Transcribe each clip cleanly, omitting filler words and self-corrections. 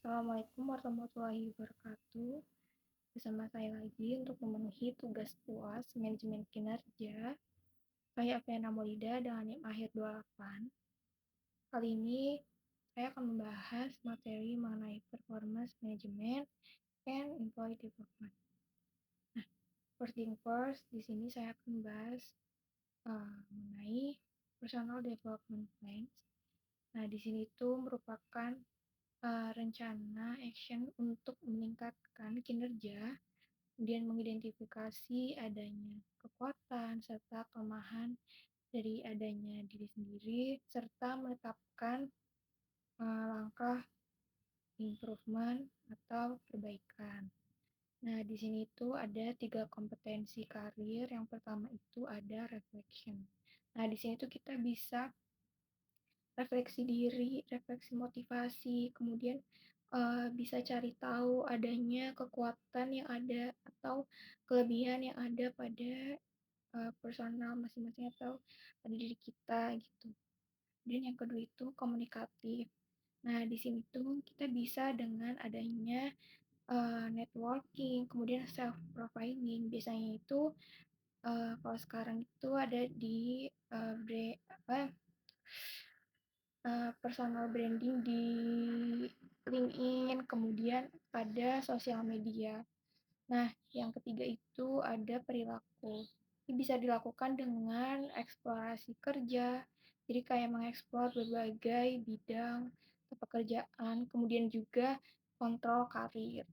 Assalamualaikum warahmatullahi wabarakatuh. Bersama saya lagi untuk memenuhi tugas UAS Manajemen Kinerja. Saya Afiana Maulida dengan NIM akhir 28. Kali ini saya akan membahas materi mengenai performance management and employee development. Nah, first thing first, di sini saya akan membahas mengenai personal development plans. Nah, di sini itu merupakan rencana action untuk meningkatkan kinerja, kemudian mengidentifikasi adanya kekuatan serta kelemahan dari adanya diri sendiri, serta menetapkan langkah improvement atau perbaikan. Nah, di sini itu ada 3 kompetensi karir. Yang pertama itu ada reflection. Nah, di sini tuh kita bisa refleksi diri, refleksi motivasi, kemudian bisa cari tahu adanya kekuatan yang ada atau kelebihan yang ada pada personal masing-masing atau pada diri kita gitu. Dan yang kedua itu komunikatif. Nah, di sini tuh kita bisa dengan adanya networking, kemudian self profiling. Biasanya itu kalau sekarang itu ada di personal branding di LinkedIn, kemudian pada sosial media. Nah, yang ketiga itu ada perilaku. Ini bisa dilakukan dengan eksplorasi kerja, jadi kayak mengeksplor berbagai bidang pekerjaan, kemudian juga kontrol karir.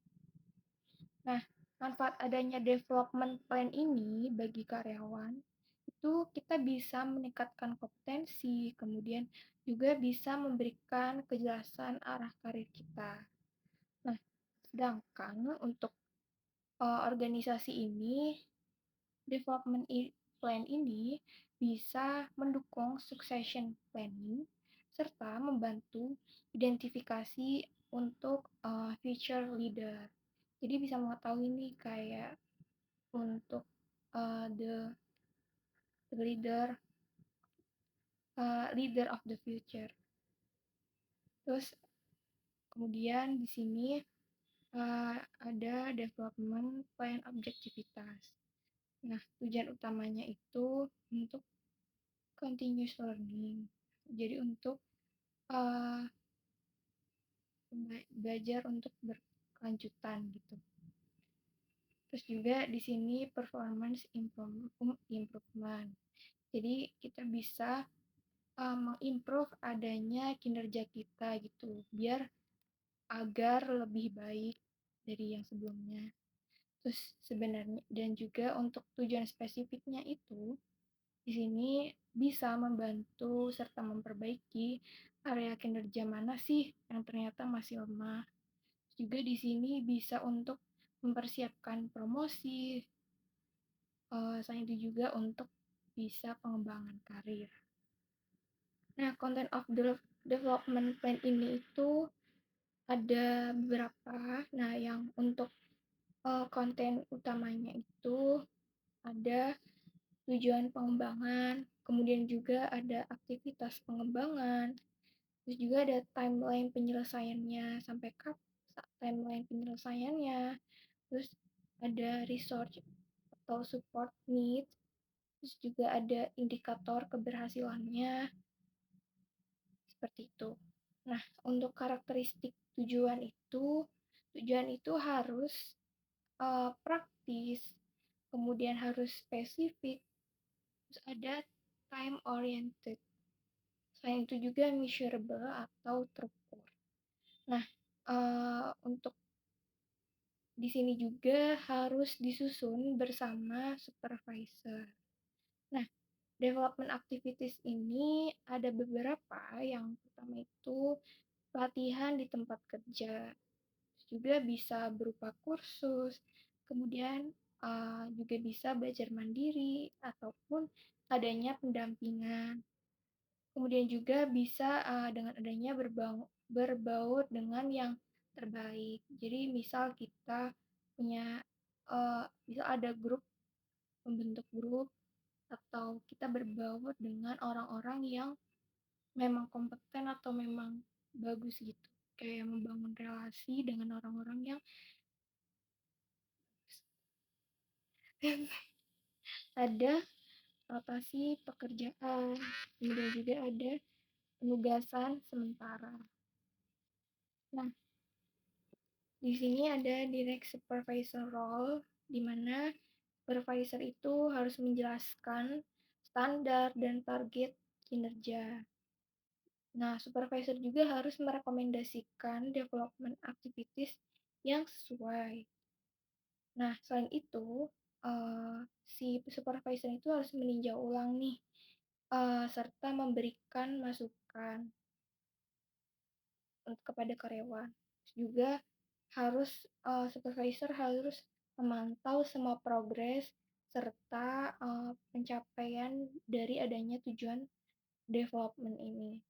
Nah, manfaat adanya development plan ini bagi karyawan itu kita bisa meningkatkan kompetensi, kemudian juga bisa memberikan kejelasan arah karir kita. Nah, sedangkan untuk organisasi ini, development plan ini bisa mendukung succession planning serta membantu identifikasi untuk future leader. Jadi bisa mengetahui nih kayak untuk the leader of the future. Terus kemudian di sini ada development plan objektivitas. Nah, tujuan utamanya itu untuk continuous learning. Jadi untuk uh, belajar untuk berkelanjutan gitu. Terus juga di sini performance improvement. Jadi kita bisa mengimprove adanya kinerja kita gitu, biar agar lebih baik dari yang sebelumnya. Terus sebenarnya dan juga untuk tujuan spesifiknya itu di sini bisa membantu serta memperbaiki area kinerja mana sih yang ternyata masih lemah. Juga di sini bisa untuk mempersiapkan promosi, selain itu juga untuk bisa pengembangan karir. Nah, content of development plan ini itu ada beberapa. Nah, yang untuk konten utamanya itu ada tujuan pengembangan, kemudian juga ada aktivitas pengembangan, terus juga ada timeline penyelesaiannya sampai timeline penyelesaiannya, terus ada research atau support need, terus juga ada indikator keberhasilannya, seperti itu. Nah, untuk karakteristik tujuan itu harus praktis, kemudian harus spesifik, terus ada time oriented. Selain itu juga measurable atau terukur. Nah, untuk di sini juga harus disusun bersama supervisor. Nah, development activities ini ada beberapa. Yang pertama itu pelatihan di tempat kerja. Juga bisa berupa kursus, kemudian juga bisa belajar mandiri ataupun adanya pendampingan. Kemudian juga bisa dengan adanya berbaur dengan yang terbaik. Jadi misal kita punya misal ada membentuk grup atau kita berbaur dengan orang-orang yang memang kompeten atau memang bagus gitu. kayak membangun relasi dengan orang-orang yang ada rotasi pekerjaan, kemudian juga ada penugasan sementara. Nah, di sini ada direct supervisor role, di mana supervisor itu harus menjelaskan standar dan target kinerja. Nah, supervisor juga harus merekomendasikan development activities yang sesuai. Nah, selain itu, si supervisor itu harus meninjau ulang nih, serta memberikan masukan kepada karyawan. Juga harus supervisor harus memantau semua progres serta pencapaian dari adanya tujuan development ini.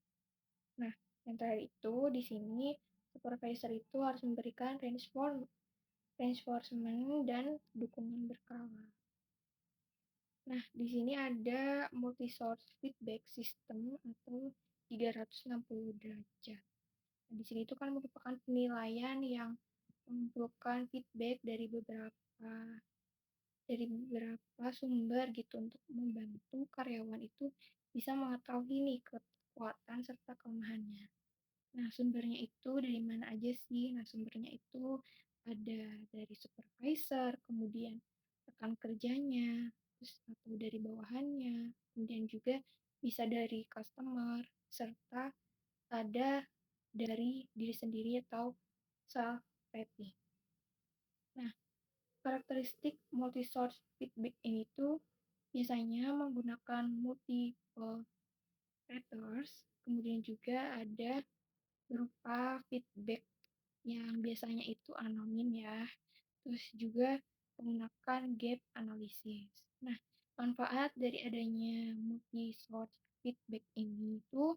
Nah, yang terakhir itu di sini supervisor itu harus memberikan reinforcement dan dukungan berkala. Nah, di sini ada multi-source feedback system atau 360 derajat. Nah, di sini itu kan merupakan penilaian yang mengumpulkan feedback dari beberapa sumber gitu untuk membantu karyawan itu bisa mengetahui nih kekuatan serta kelemahannya. Nah, sumbernya itu dari mana aja sih? Nah, sumbernya itu ada dari supervisor, kemudian rekan kerjanya, terus atau dari bawahannya, kemudian juga bisa dari customer, serta ada dari diri sendiri atau self rating. Nah, karakteristik multi-source feedback ini tuh biasanya menggunakan multiple raters, kemudian juga ada berupa feedback yang biasanya itu anonim ya, terus juga menggunakan gap analysis. Nah, manfaat dari adanya multi-source feedback ini tuh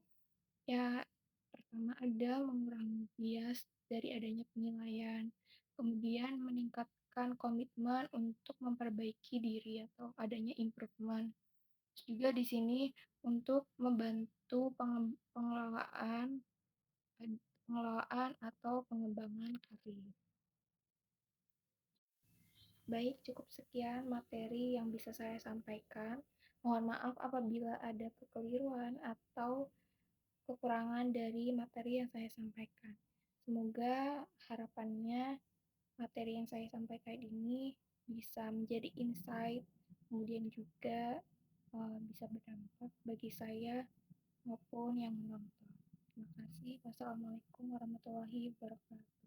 ya pertama ada mengurangi bias dari adanya penilaian, kemudian meningkatkan komitmen untuk memperbaiki diri atau adanya improvement. Terus juga di sini untuk membantu pengelolaan atau pengembangan karir. Baik, cukup sekian materi yang bisa saya sampaikan. Mohon maaf apabila ada kekeliruan atau kekurangan dari materi yang saya sampaikan. Semoga harapannya materi yang saya sampaikan ini bisa menjadi insight, kemudian juga bisa berdampak bagi saya maupun yang menonton. Terima kasih. Wassalamualaikum warahmatullahi wabarakatuh.